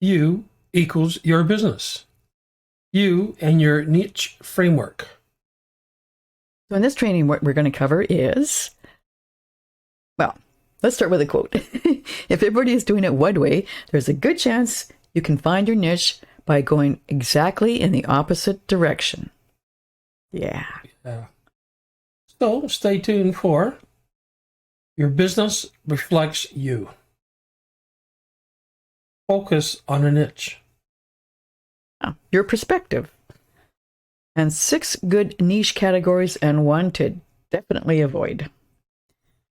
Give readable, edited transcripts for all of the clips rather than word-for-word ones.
You equals your business. You and your niche framework. So in this training, what we're going to cover is, well, let's start with a quote. If everybody is doing it one way, there's a good chance you can find your niche by going exactly in the opposite direction. Yeah. So stay tuned for Your Business Reflects You. Focus on a niche. Your perspective. And 6 good niche categories and 1 to definitely avoid.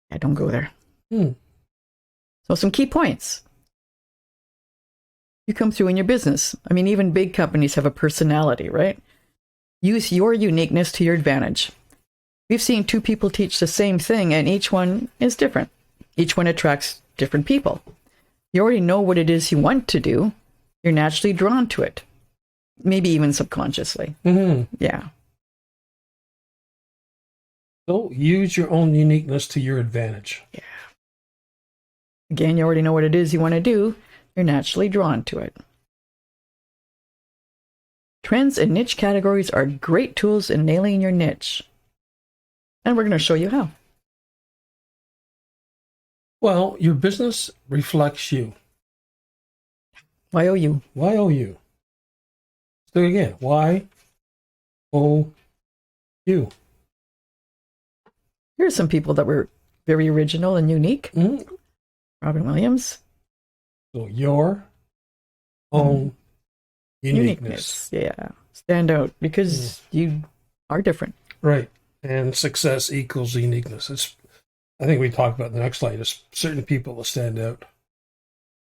Yeah, don't go there. So some key points. You come through in your business. I mean, even big companies have a personality, right? Use your uniqueness to your advantage. We've seen 2 people teach the same thing, and each one is different. Each one attracts different people. You already know what it is you want to do. You're naturally drawn to it. Maybe even subconsciously. Yeah. So use your own uniqueness to your advantage. Yeah. Again, you already know what it is you want to do. You're naturally drawn to it. Trends and niche categories are great tools in nailing your niche. And we're going to show you how. Well, your business reflects you. Y-O-U. Y-O-U. So again, Y-O-U. Here's some people that were very original and unique. Robin Williams. So your own uniqueness. Yeah. Stand out because you are different. Right. And success equals uniqueness. I think we talked about in the next slide, is certain people will stand out.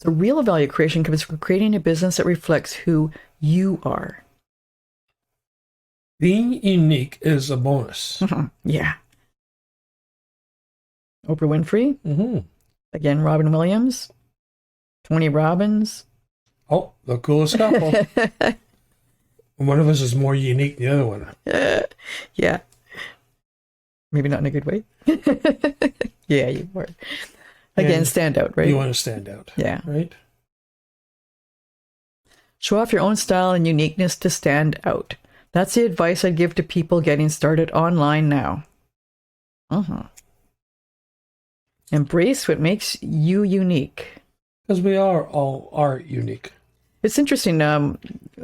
So real value creation comes from creating a business that reflects who you are. Being unique is a bonus. Yeah. Oprah Winfrey. Again, Robin Williams. Tony Robbins. Oh, the coolest couple. One of us is more unique than the other one. Yeah. Maybe not in a good way. Yeah, you are. Again, And stand out, right? You want to stand out. Yeah. Right? Show off your own style and uniqueness to stand out. That's the advice I'd give to people getting started online now. Embrace what makes you unique. Because we all are unique. It's interesting, a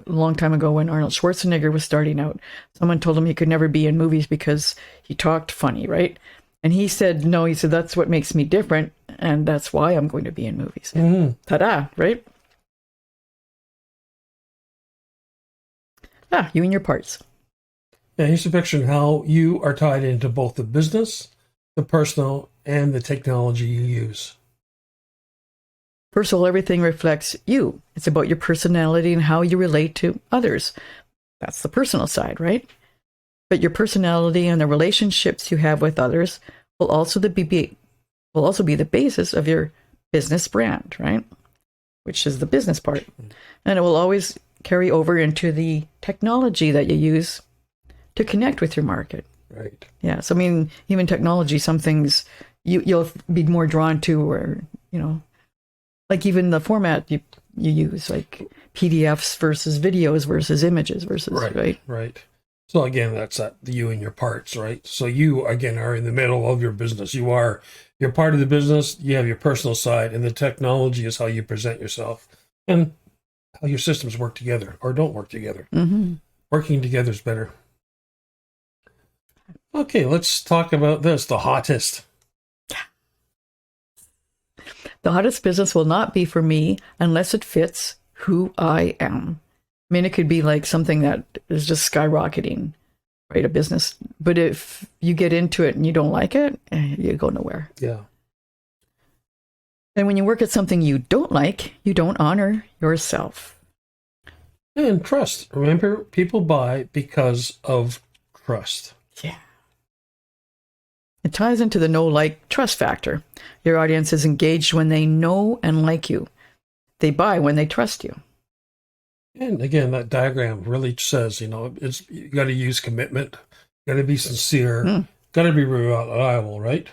long time ago when Arnold Schwarzenegger was starting out, someone told him he could never be in movies because he talked funny, right? And he said, no, he said, that's what makes me different, and that's why I'm going to be in movies. Ta-da, right? You and your parts. Yeah, here's a picture of how you are tied into both the business, the personal, and the technology you use. First of all, everything reflects you. It's about your personality and how you relate to others. That's the personal side, right? But your personality and the relationships you have with others will also be the basis of your business brand, right? Which is the business part. And it will always carry over into the technology that you use to connect with your market. Right. Yeah. So, I mean, even technology, some things you'll be more drawn to, or, like even the format you use, like PDFs versus videos versus images versus, right? Right. So again, that's the you and your parts, right? So you, again, are in the middle of your business. You're part of the business, you have your personal side, and the technology is how you present yourself and how your systems work together or don't work together. Working together is better. Okay, let's talk about this, the hottest. The hottest business will not be for me unless it fits who I am. I mean, it could be like something that is just skyrocketing, right? A business. But if you get into it and you don't like it, you go nowhere. Yeah. And when you work at something you don't like, you don't honor yourself. And trust. Remember, people buy because of trust. Yeah. It ties into the know, like, trust factor. Your audience is engaged when they know and like you. They buy when they trust you. And again, that diagram really says, you got to use commitment, got to be sincere, got to be reliable, right?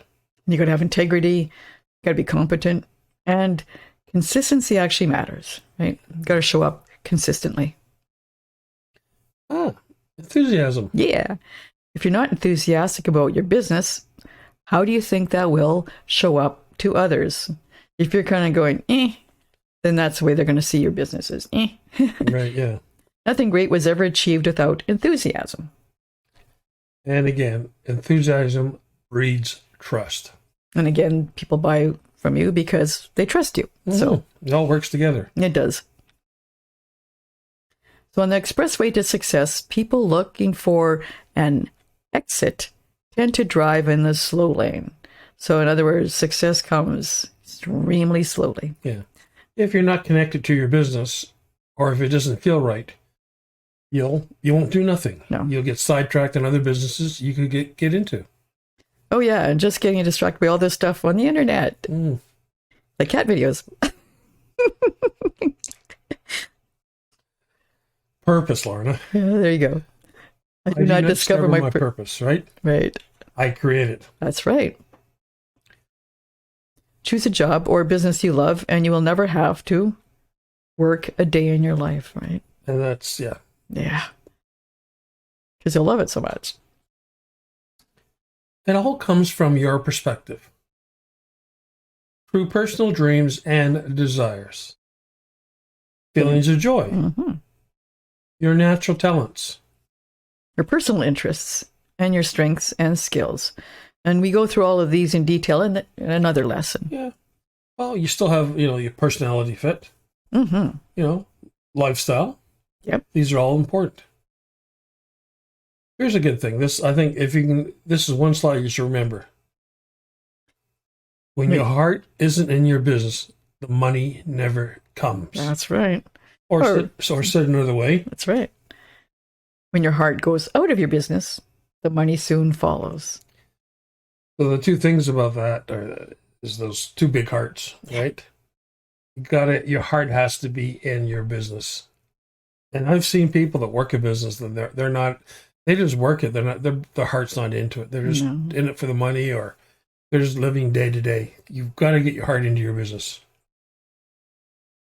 You got to have integrity, got to be competent, and Consistency actually matters, right? Got to show up consistently. Ah, enthusiasm. Yeah. If you're not enthusiastic about your business, how do you think that will show up to others? If you're kind of going, then that's the way they're going to see your business is, Right, yeah. Nothing great was ever achieved without enthusiasm. And again, enthusiasm breeds trust. And again, people buy from you because they trust you. So it all works together. it does. So on the expressway to success, people looking for an exit tend to drive in the slow lane. So in other words, success comes extremely slowly. Yeah. If you're not connected to your business, or if it doesn't feel right, you won't do nothing. No. You'll get sidetracked in other businesses you could get into. Oh yeah, and just getting distracted by all this stuff on the internet. Like cat videos. Purpose, Lorna. Yeah, there you go. I do not discover my purpose, right? Right. I create it. That's right. Choose a job or a business you love, and you will never have to work a day in your life, right? And that's, yeah. Yeah. Because you'll love it so much. It all comes from your perspective, through personal dreams and desires, feelings of joy, your natural talents, your personal interests, and your strengths and skills. And we go through all of these in detail in another lesson. Yeah. Well, you still have, your personality fit, lifestyle. Yep. These are all important. Here's a good thing. This is one slide you should remember. When your heart isn't in your business, the money never comes. That's right. Or said another way. That's right. When your heart goes out of your business, the money soon follows. So the two things about that is those two big hearts, right? Your heart has to be in your business. And I've seen people that work a business and they're not, they just work it. Their heart's not into it. They're just in it for the money, or they're just living day to day. You've got to get your heart into your business.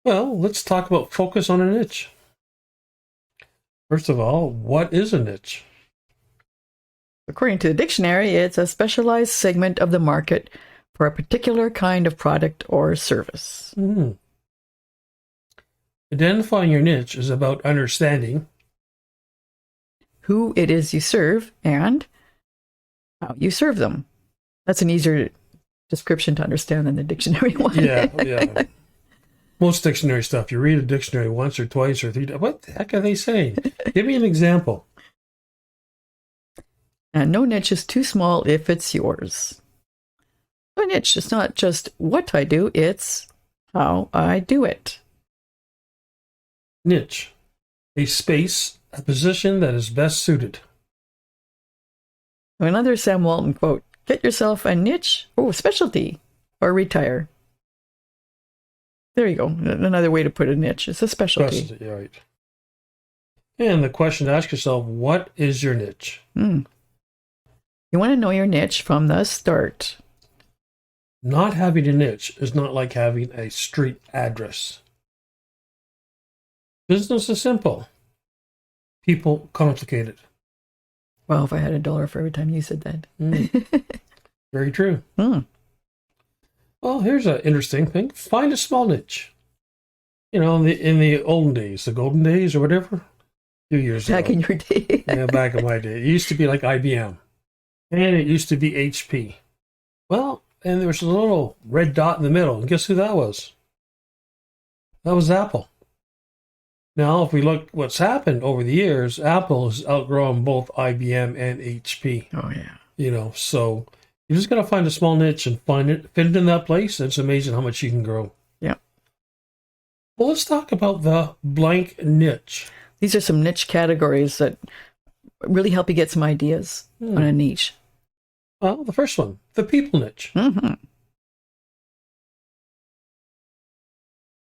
Well, let's talk about focus on a niche. First of all, what is a niche? According to the dictionary, it's a specialized segment of the market for a particular kind of product or service. Identifying your niche is about understanding who it is you serve and how you serve them. That's an easier description to understand than the dictionary one. Yeah. Most dictionary stuff, you read a dictionary once or twice or three times. What the heck are they saying? Give me an example. And no niche is too small if it's yours. A niche is not just what I do, it's how I do it. Niche, a space, a position that is best suited. Another Sam Walton quote, get yourself a niche, specialty, or retire. There you go. Another way to put a niche. It's a specialty. Right. And the question to ask yourself, what is your niche? You want to know your niche from the start. Not having a niche is not like having a street address. Business is simple. People complicated. Well, if I had $1 for every time you said that. Very true. Well, here's an interesting thing. Find a small niche. In the olden days, the golden days or whatever, a few years ago. Back in your day. Yeah, back in my day. It used to be like IBM. And it used to be HP. Well, and there was a little red dot in the middle. And guess who that was? That was Apple. Now, if we look what's happened over the years, Apple has outgrown both IBM and HP. Oh, yeah. So you just got to find a small niche and fit it in that place. It's amazing how much you can grow. Yeah. Well, let's talk about the blank niche. These are some niche categories that really help you get some ideas on a niche. Well, the first one, the people niche.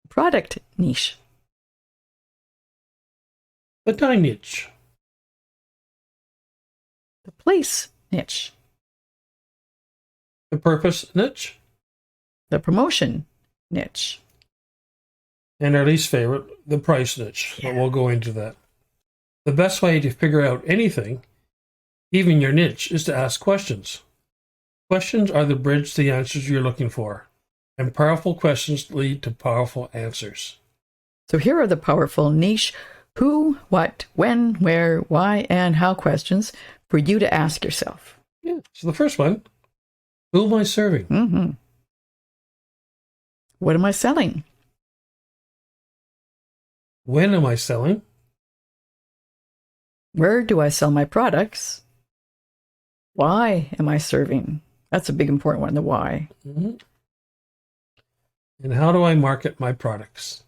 Product niche. The time niche. The place niche. The purpose niche. The promotion niche. And our least favorite, the price niche. Yeah. But we'll go into that. The best way to figure out anything, even your niche, is to ask questions. Questions are the bridge to the answers you're looking for. And powerful questions lead to powerful answers. So here are the powerful niche who, what, when, where, why, and how questions for you to ask yourself. Yeah. So the first one, who am I serving? Mm-hmm. What am I selling? When am I selling? Where do I sell my products? Why am I serving? That's a big important one, the why. Mm-hmm. And how do I market my products?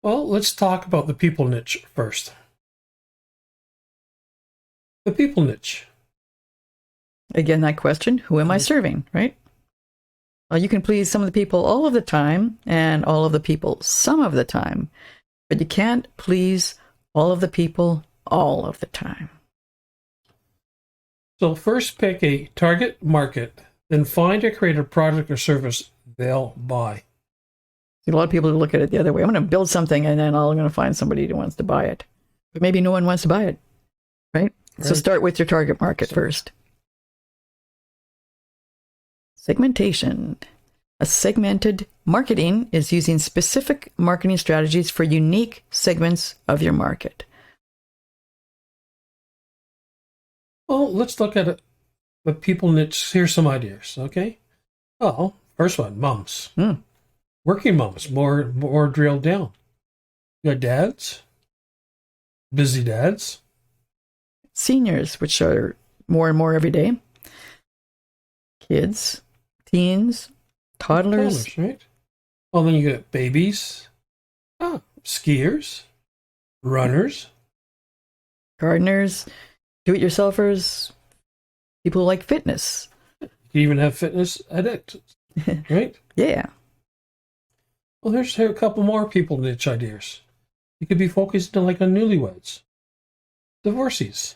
Well, let's talk about the people niche first. The people niche. Again, that question, who am I serving, right? Well, you can please some of the people all of the time and all of the people some of the time, but you can't please all of the people all of the time. So first pick a target market, then find or create a product or service they'll buy. A lot of people look at it the other way. I'm going to build something and then I'm going to find somebody who wants to buy it. But maybe no one wants to buy it, right? So start with your target market first. Segmentation. A segmented marketing is using specific marketing strategies for unique segments of your market. Well, let's look at it. The people niche. Here's some ideas, okay? Well, first one, moms. Working moms, more drilled down. You got dads, busy dads. Seniors, which are more and more every day. Kids, teens, toddlers. Right? Well, then you got babies, skiers, runners, Gardeners, do-it-yourselfers, people who like fitness. You can even have fitness addicts, right? Yeah. Well, there's a couple more people niche ideas. You could be focused on newlyweds, divorcees,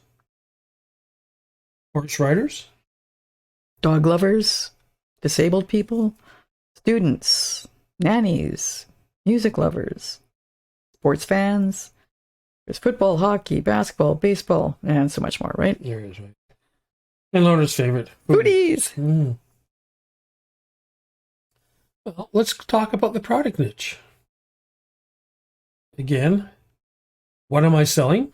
horse riders, Dog lovers, disabled people, students, nannies, music lovers, sports fans. There's football, hockey, basketball, baseball, and so much more, right? There it is, right? And Lorna's favorite, Foodies. Well, let's talk about the product niche. Again, what am I selling?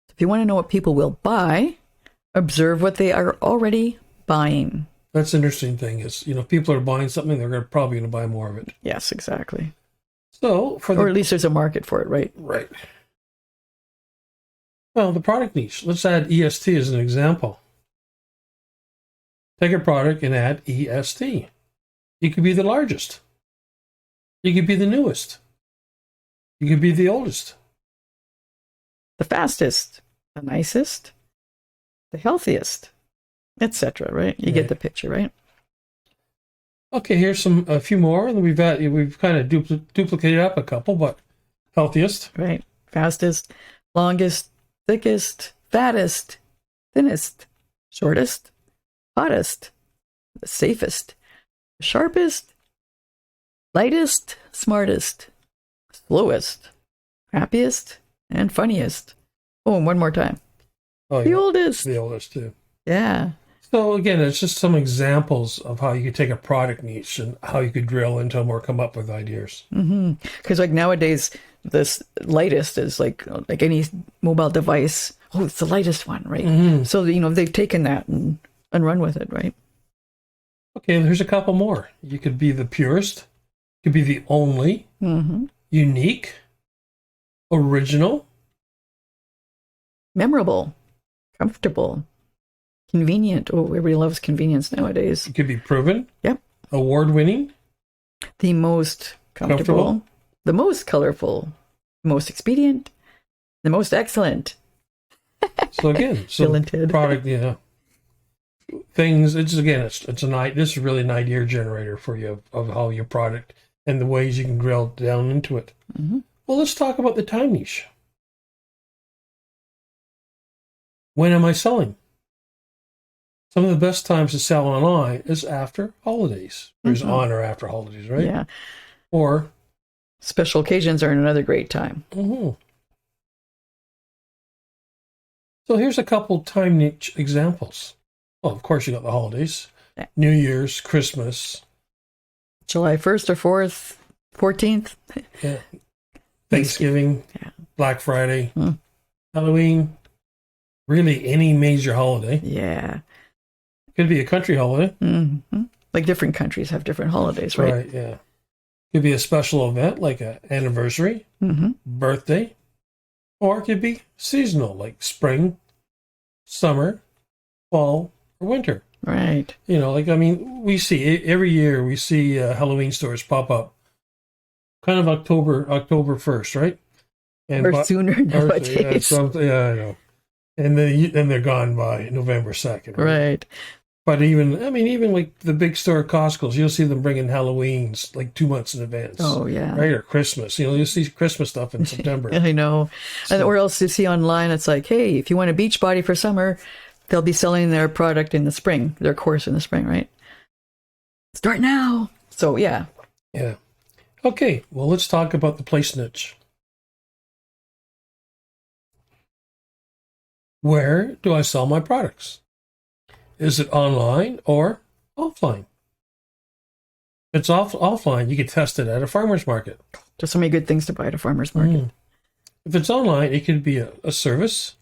If you want to know what people will buy, observe what they are already buying. That's an interesting thing is, people are buying something, they're probably going to buy more of it. Yes, exactly. So, or at least there's a market for it, right? Right. Well, the product niche. Let's add EST as an example. Take a product and add EST. You could be the largest. You could be the newest. You could be the oldest. The fastest, the nicest, the healthiest, etc. Right? You get the picture, right? Okay, here's a few more, and we've kind of duplicated up a couple, but healthiest, right? Fastest, longest, thickest, fattest, thinnest, shortest, hottest, the safest, the sharpest, lightest, smartest, slowest, happiest, and funniest. Oh, and one more time. Oh, the oldest. The oldest too. Yeah. So again, it's just some examples of how you could take a product niche and how you could drill into them or come up with ideas. Because nowadays, this lightest is like any mobile device. Oh, it's the lightest one, right? So they've taken that and run with it, right? Okay, there's a couple more. You could be the purest. You could be the only. Unique. Original. Memorable. Comfortable. Convenient. Oh, everybody loves convenience nowadays. It could be proven. Yep. Award-winning. The most comfortable. The most colorful. The most expedient. The most excellent. So again, product, things. This is really an idea generator for you of how your product and the ways you can drill down into it. Well, let's talk about the time niche. When am I selling? Some of the best times to sell online is after holidays. There's on or after holidays, right? Yeah. Or Special occasions are another great time. So here's a couple time niche examples. Well, of course, you got the holidays. Yeah. New Year's, Christmas. July 1st or 4th, 14th. Yeah. Thanksgiving. Yeah. Black Friday. Halloween. Really any major holiday. Yeah. Could be a country holiday. Like different countries have different holidays, right? Right, yeah. Could be a special event like an anniversary, birthday, or it could be seasonal like spring, summer, fall, or winter. Right. You know, like, I mean, we see every year we see Halloween stores pop up kind of October 1st, right? Or sooner nowadays. Yeah, I know. And then they're gone by November 2nd. Right. But even like the big store Costco's, you'll see them bringing Halloweens like 2 months in advance. Oh, yeah. Right? Or Christmas. You know, you'll see Christmas stuff in September. I know. So, or else you see online, it's like, hey, if you want a beach body for summer, they'll be selling their product in the spring, their course in the spring, right? Start now. So, yeah. Yeah. Okay, well, let's talk about the place niche. Where do I sell my products? Is it online or offline? If it's offline, you can test it at a farmer's market. There's so many good things to buy at a farmer's market. If it's online, it could be a service,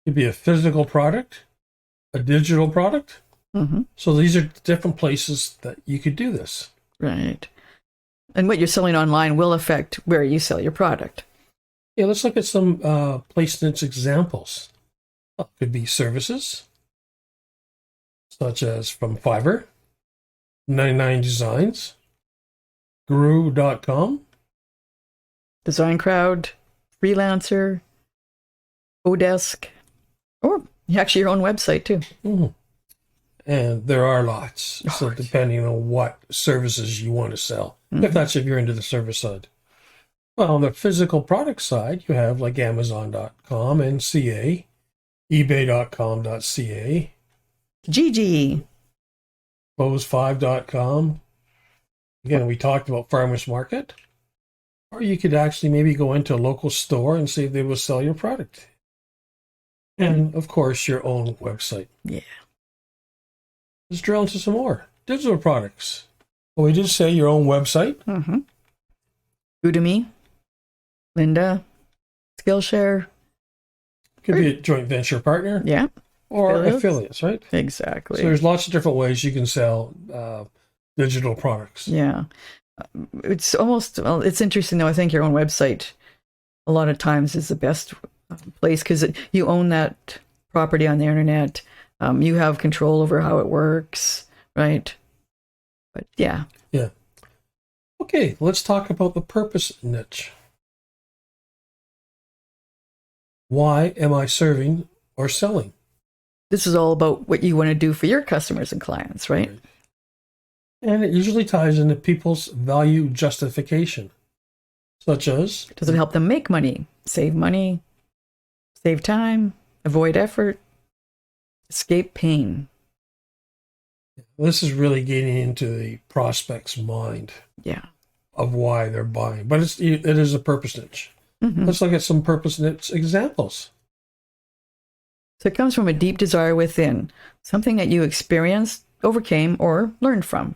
it could be a physical product, a digital product. So these are different places that you could do this. Right. And what you're selling online will affect where you sell your product. Yeah, let's look at some place niche examples. It could be services, such as from Fiverr, 99 Designs, Guru.com, Design Crowd, Freelancer, Odesk, or actually your own website too. And there are lots. So depending on what services you want to sell, if you're into the service side. Well, on the physical product side, you have like Amazon.com and CA, eBay.com.ca, GG, Bose5.com. Again, we talked about farmers market. Or you could actually maybe go into a local store and see if they will sell your product. And, of course, your own website. Yeah. Let's drill into some more. Digital products. Well, we did say your own website. Udemy, Linda, Skillshare. Could be a joint venture partner. Yeah. Or affiliates, right? Exactly. So there's lots of different ways you can sell digital products. Yeah. It's almost, well, it's interesting though. I think your own website a lot of times is the best place because you own that property on the internet. You have control over how it works, right? But yeah. Yeah. Okay, let's talk about the purpose niche. Why am I serving or selling? This is all about what you want to do for your customers and clients, right? And it usually ties into people's value justification, such as... Does it help them make money, save time, avoid effort, escape pain? This is really getting into the prospect's mind of why they're buying. But it is a purpose niche. Let's look at some purpose niche examples. So it comes from a deep desire within, something that you experienced, overcame, or learned from.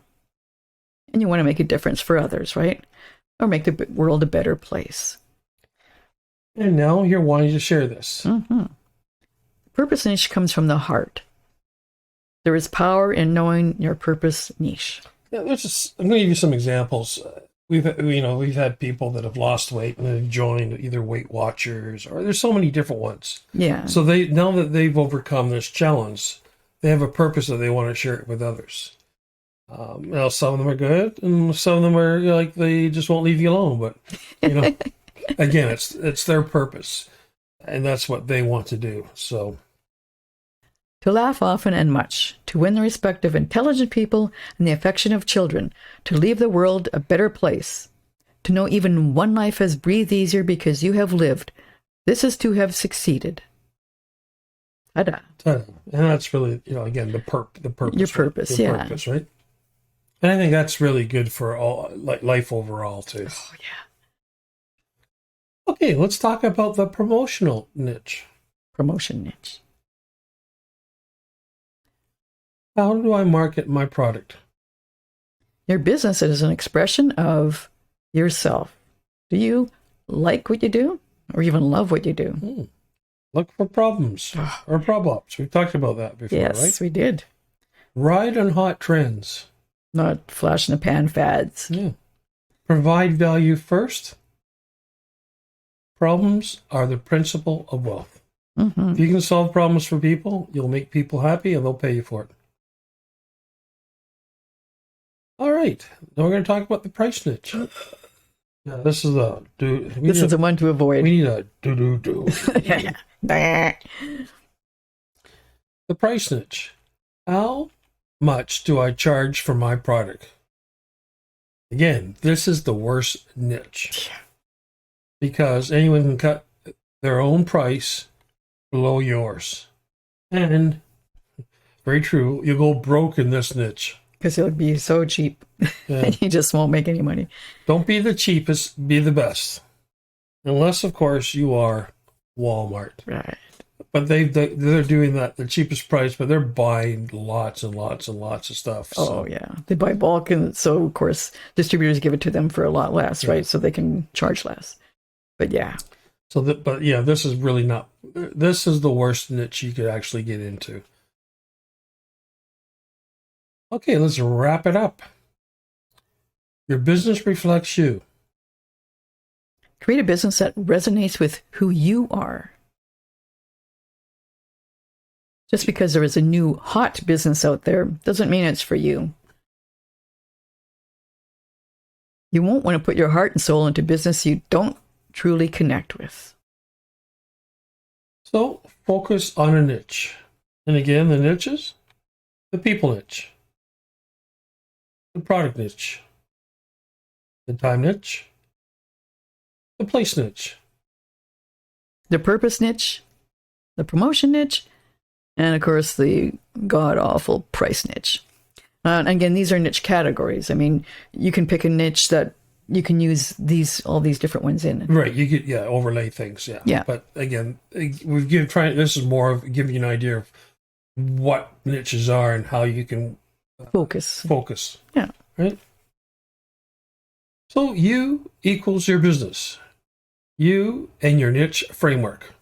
And you want to make a difference for others, right? Or make the world a better place. And now you're wanting to share this. Purpose niche comes from the heart. There is power in knowing your purpose niche. Yeah, I'm going to give you some examples. We've had people that have lost weight and they've joined either Weight Watchers, or there's so many different ones. Yeah. So now that they've overcome this challenge, they have a purpose that they want to share it with others. Now some of them are good, and some of them are like they just won't leave you alone. But again, it's their purpose, and that's what they want to do. So. To laugh often and much, to win the respect of intelligent people and the affection of children, to leave the world a better place, to know even one life has breathed easier because you have lived. This is to have succeeded. Ta-da. And that's really, again, the purpose. Your purpose, right? yeah. Purpose, right? And I think that's really good for all, like, life overall too. Oh, yeah. Okay, let's talk about the promotional niche. Promotion niche. How do I market my product? Your business is an expression of yourself. Do you like what you do or even love what you do? Look for problems or problems. We've talked about that before, Yes, right? we did. Ride on hot trends. Not flash in the pan fads. Yeah. Provide value first. Problems are the principle of wealth. Mm-hmm. If you can solve problems for people, you'll make people happy and they'll pay you for it. All right. Now we're going to talk about the price niche. Yeah, this is a do. This is the one to avoid. We need a do. The price niche. How much do I charge for my product? Again, this is the worst niche because anyone can cut their own price below yours. And very true, you go broke in this niche. Because it would be so cheap. Yeah. You just won't make any money. Don't be the cheapest, be the best. Unless, of course, you are Walmart. Right. But they're doing that, the cheapest price, but they're buying lots and lots and lots of stuff. So. Oh, yeah. They buy bulk, and so, of course, distributors give it to them for a lot less, right? So they can charge less. But, yeah. This is really not, this is the worst niche you could actually get into. Okay, let's wrap it up. Your business reflects you. Create a business that resonates with who you are. Just because there is a new hot business out there doesn't mean it's for you. You won't want to put your heart and soul into business you don't truly connect with. So focus on a niche. And again, the niches, the people niche, the product niche, the time niche, the place niche, The purpose niche, the promotion niche, and of course the god-awful price niche. And again, these are niche categories. I mean, you can pick a niche that you can use all these different ones in. Right, you could overlay things, Yeah. But again, this is more of giving you an idea of what niches are and how you can Focus. Yeah. Right. So you equals your business. You and your niche framework.